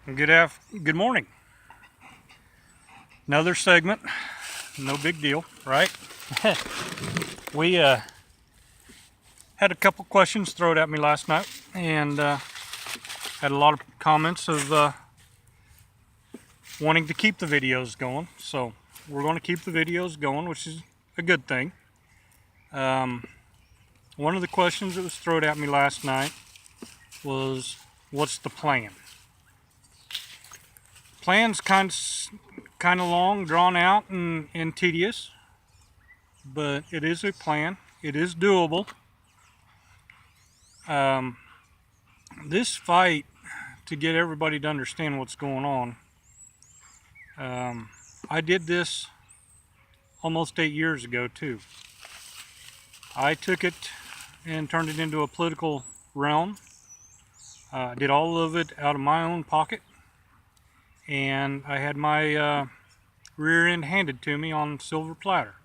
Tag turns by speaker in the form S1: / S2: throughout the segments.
S1: Good morning. Another segment, no big deal, right? We had a couple questions thrown at me last night, and had a lot of comments of wanting to keep the videos going. So we're going to keep the videos going, which is a good thing. One of the questions that was thrown at me last night was, "What's the plan?" Plan's kind of long, drawn out, and tedious, but it is a plan. It is doable. This fight to get everybody to understand what's going on, I did this almost 8 years ago too. I took it and turned it into a political realm. Did all of it out of my own pocket, and I had my rear end handed to me on silver platter.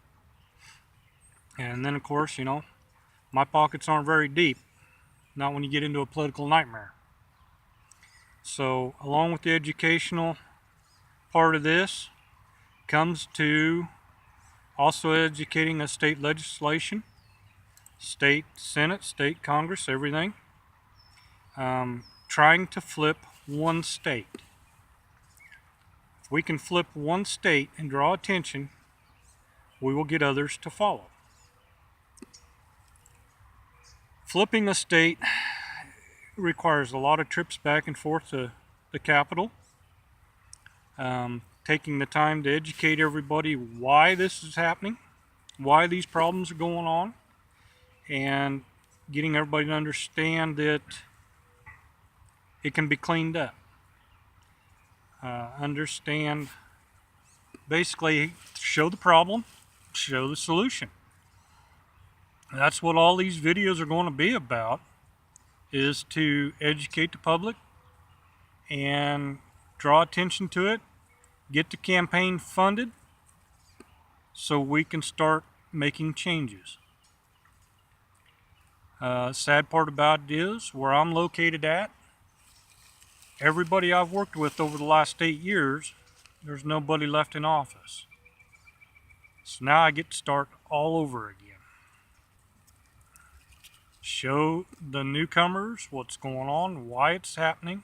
S1: And then, of course, my pockets aren't very deep, not when you get into a political nightmare. So, along with the educational part of this, comes to also educating a state legislation, state Senate, state Congress, everything. Trying to flip one state. If we can flip one state and draw attention, we will get others to follow. Flipping a state requires a lot of trips back and forth to the capital. Taking the time to educate everybody why this is happening, why these problems are going on, and getting everybody to understand that it can be cleaned up. Understand, basically, show the problem, show the solution. That's what all these videos are going to be about, is to educate the public and draw attention to it, get the campaign funded so we can start making changes. Sad part about it is, where I'm located at, everybody I've worked with over the last 8 years, there's nobody left in office. So now I get to start all over again. Show the newcomers what's going on, why it's happening,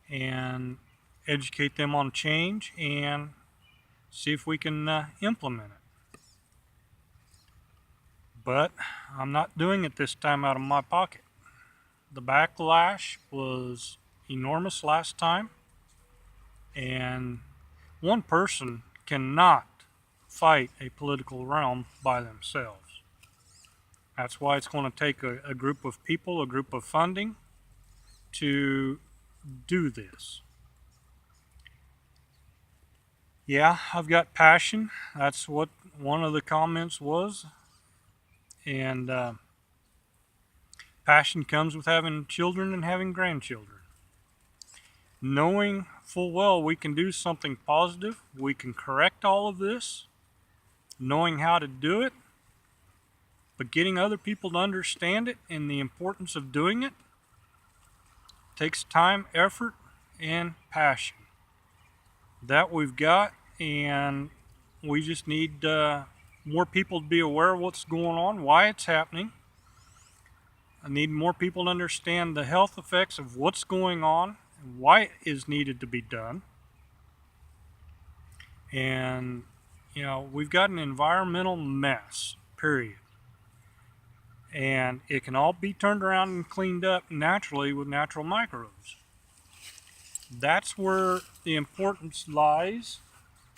S1: and educate them on change and see if we can implement it. But I'm not doing it this time out of my pocket. The backlash was enormous last time, and one person cannot fight a political realm by themselves. That's why it's going to take a group of people, a group of funding to do this. Yeah, I've got passion. That's what one of the comments was. And passion comes with having children and having grandchildren. Knowing full well we can do something positive, we can correct all of this, knowing how to do it, but getting other people to understand it and the importance of doing it takes time, effort, and passion. That we've got, and we just need more people to be aware of what's going on, why it's happening. I need more people to understand the health effects of what's going on and why it is needed to be done. And, we've got an environmental mess, period. And it can all be turned around and cleaned up naturally with natural microbes. That's where the importance lies.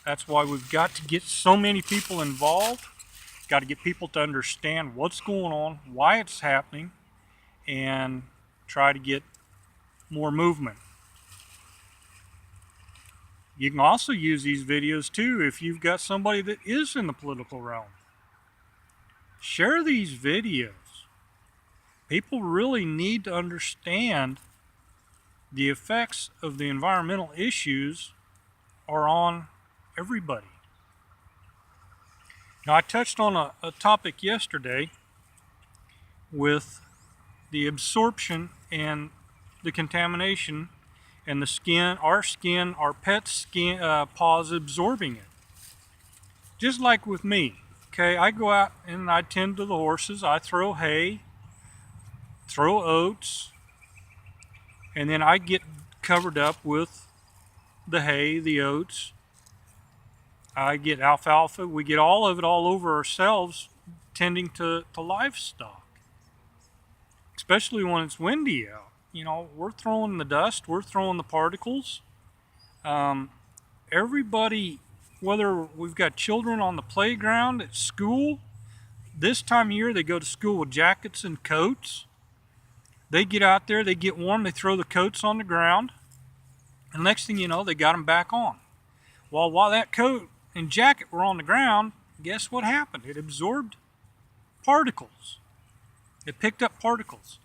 S1: That's why we've got to get so many people involved. Got to get people to understand what's going on, why it's happening, and try to get more movement. You can also use these videos too if you've got somebody that is in the political realm. Share these videos. People really need to understand the effects of the environmental issues are on everybody. Now, I touched on a topic yesterday with the absorption and the contamination and the skin, our pet's skin, paws absorbing it. Just like with me, okay, I go out and I tend to the horses. I throw hay, throw oats, and then I get covered up with the hay, the oats. I get alfalfa. We get all of it all over ourselves tending to livestock, especially when it's windy out. You know, we're throwing the dust, we're throwing the particles. Everybody, whether we've got children on the playground, at school, this time of year they go to school with jackets and coats. They get out there, they get warm, they throw the coats on the ground, and next thing you know, they got them back on. Well, while that coat and jacket were on the ground, guess what happened? It absorbed particles. It picked up particles.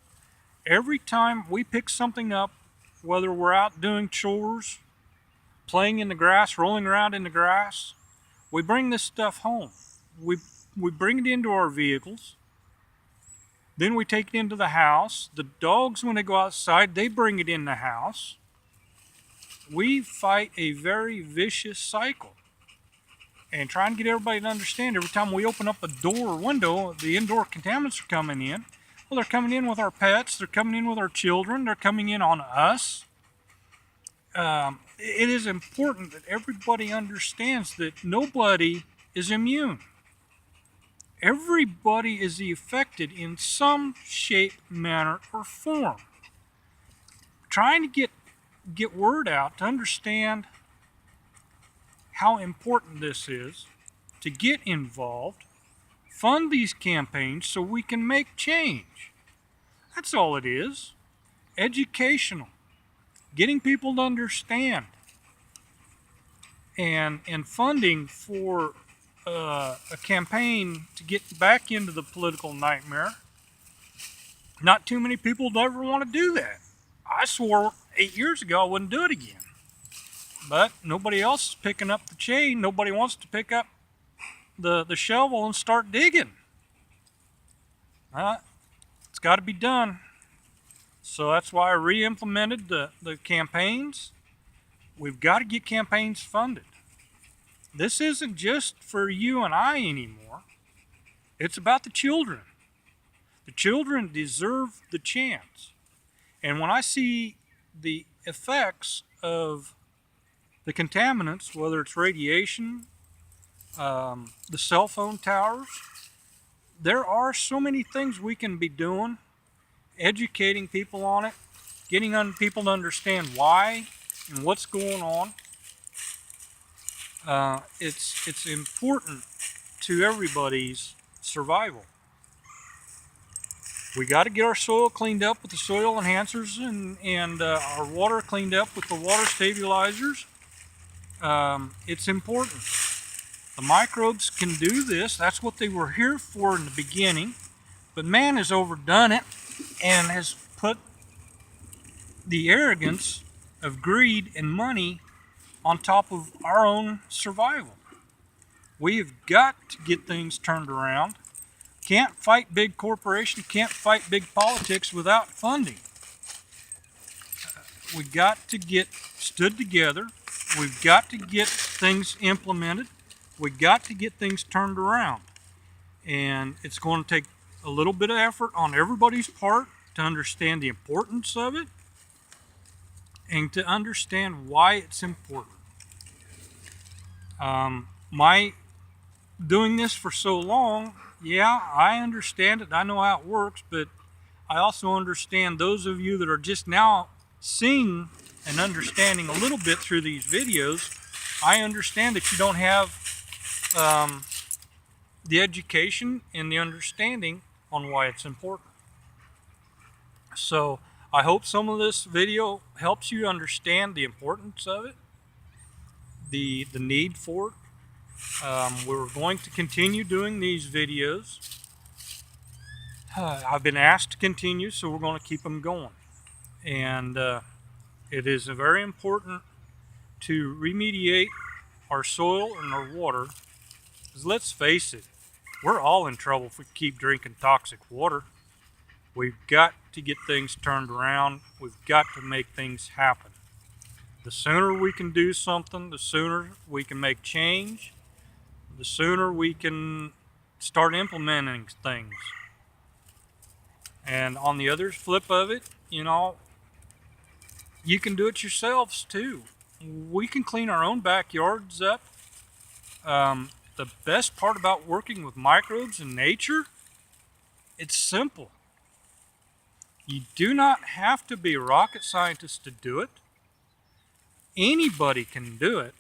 S1: Every time we pick something up, whether we're out doing chores, playing in the grass, rolling around in the grass, we bring this stuff home. We bring it into our vehicles. Then we take it into the house. The dogs, when they go outside, they bring it in the house. We fight a very vicious cycle. And trying to get everybody to understand, every time we open up a door or window, the indoor contaminants are coming in. Well, they're coming in with our pets, they're coming in with our children, they're coming in on us. It is important that everybody understands that nobody is immune. Everybody is affected in some shape, manner, or form. Trying to get word out to understand how important this is, to get involved, fund these campaigns so we can make change. That's all it is. Educational. Getting people to understand. And funding for a campaign to get back into the political nightmare. Not too many people would ever want to do that. I swore 8 years ago I wouldn't do it again. But nobody else is picking up the chain. Nobody wants to pick up the shovel and start digging. It's got to be done. So that's why I re-implemented the campaigns. We've got to get campaigns funded. This isn't just for you and I anymore. It's about the children. The children deserve the chance. And when I see the effects of the contaminants, whether it's radiation, the cell phone towers, there are so many things we can be doing, educating people on it, getting people to understand why and what's going on. It's important to everybody's survival. We got to get our soil cleaned up with the soil enhancers and our water cleaned up with the water stabilizers. It's important. The microbes can do this. That's what they were here for in the beginning. But man has overdone it and has put the arrogance of greed and money on top of our own survival. We have got to get things turned around. Can't fight big corporations, can't fight big politics without funding. We got to get stood together. We've got to get things implemented. We've got to get things turned around. And it's going to take a little bit of effort on everybody's part to understand the importance of it and to understand why it's important. My doing this for so long, yeah, I understand it. I know how it works, but I also understand those of you that are just now seeing and understanding a little bit through these videos. I understand that you don't have the education and the understanding on why it's important. So I hope some of this video helps you understand the importance of it, the need for it. We're going to continue doing these videos. I've been asked to continue, so we're going to keep them going. And it is very important to remediate our soil and our water. Because let's face it, we're all in trouble if we keep drinking toxic water. We've got to get things turned around. We've got to make things happen. The sooner we can do something, the sooner we can make change, the sooner we can start implementing things. And on the other flip of it, you know, you can do it yourselves too. We can clean our own backyards up. The best part about working with microbes in nature, it's simple. You do not have to be a rocket scientist to do it. Anybody can do it.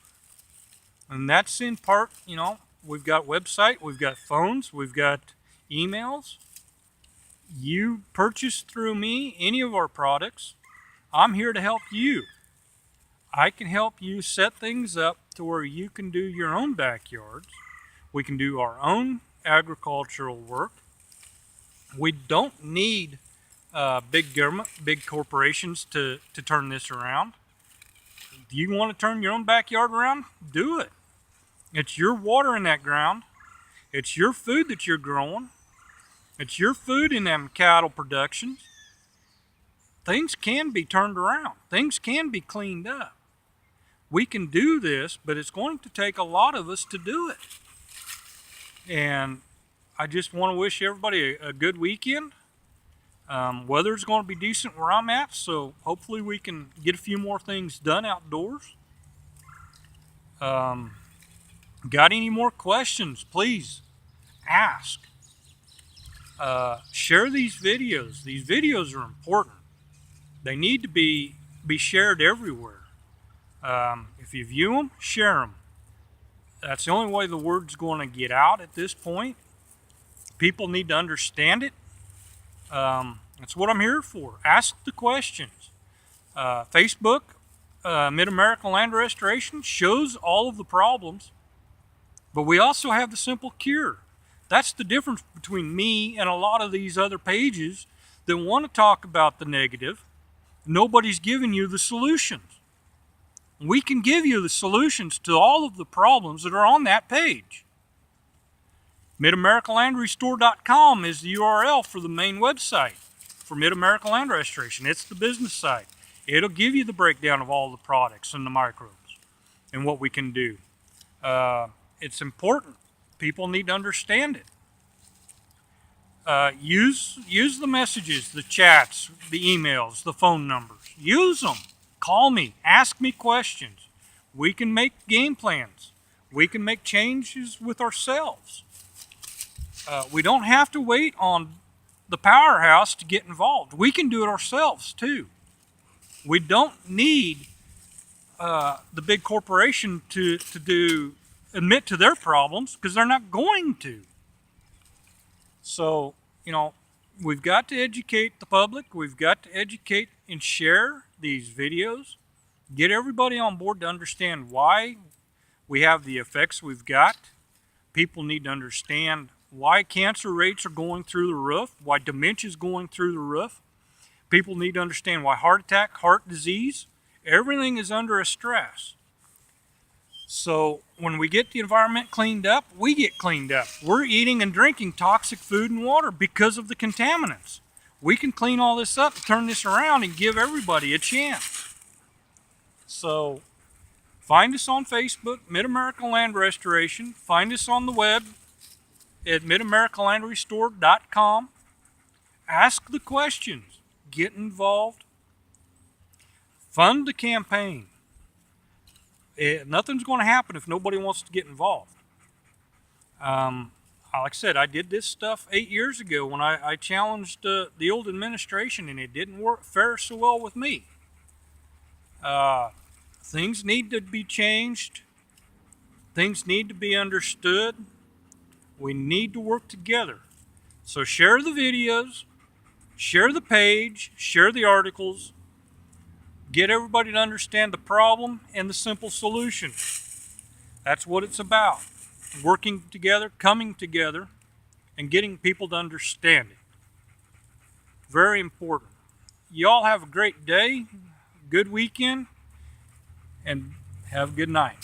S1: And that's in part, you know, we've got website, we've got phones, we've got emails. You purchase through me any of our products, I'm here to help you. I can help you set things up to where you can do your own backyards. We can do our own agricultural work. We don't need big government, big corporations to turn this around. Do you want to turn your own backyard around? Do it. It's your water in that ground. It's your food that you're growing. It's your food in them cattle productions. Things can be turned around. Things can be cleaned up. We can do this, but it's going to take a lot of us to do it. And I just want to wish everybody a good weekend. Weather's going to be decent where I'm at, so hopefully we can get a few more things done outdoors. Got any more questions, please ask. Share these videos. These videos are important. They need to be shared everywhere. If you view them, share them. That's the only way the word's going to get out at this point. People need to understand it. That's what I'm here for. Ask the questions. Facebook, Mid-American Land Restoration shows all of the problems, but we also have the simple cure. That's the difference between me and a lot of these other pages that want to talk about the negative. Nobody's giving you the solutions. We can give you the solutions to all of the problems that are on that page. MidAmericanLandRestore.com is the URL for the main website for Mid-American Land Restoration. It's the business site. It'll give you the breakdown of all the products and the microbes and what we can do. It's important. People need to understand it. Use the messages, the chats, the emails, the phone numbers. Use them. Call me. Ask me questions. We can make game plans. We can make changes with ourselves. We don't have to wait on the powerhouse to get involved. We can do it ourselves too. We don't need the big corporation to admit to their problems, because they're not going to. So, you know, we've got to educate the public. We've got to educate and share these videos. Get everybody on board to understand why we have the effects we've got. People need to understand why cancer rates are going through the roof, why dementia is going through the roof. People need to understand why heart attack, heart disease, everything is under a stress. So when we get the environment cleaned up, we get cleaned up. We're eating and drinking toxic food and water because of the contaminants. We can clean all this up, turn this around, and give everybody a chance. So find us on Facebook, Mid-American Land Restoration. Find us on the web at MidAmericanLandRestore.com. Ask the questions. Get involved. Fund the campaign. Nothing's going to happen if nobody wants to get involved. Like I said, I did this stuff 8 years ago when I challenged the old administration, and it didn't fare so well with me. Things need to be changed. Things need to be understood. We need to work together. So share the videos, share the page, share the articles. Get everybody to understand the problem and the simple solution. That's what it's about. Working together, coming together, and getting people to understand it. Very important. You all have a great day, good weekend, and have a good night.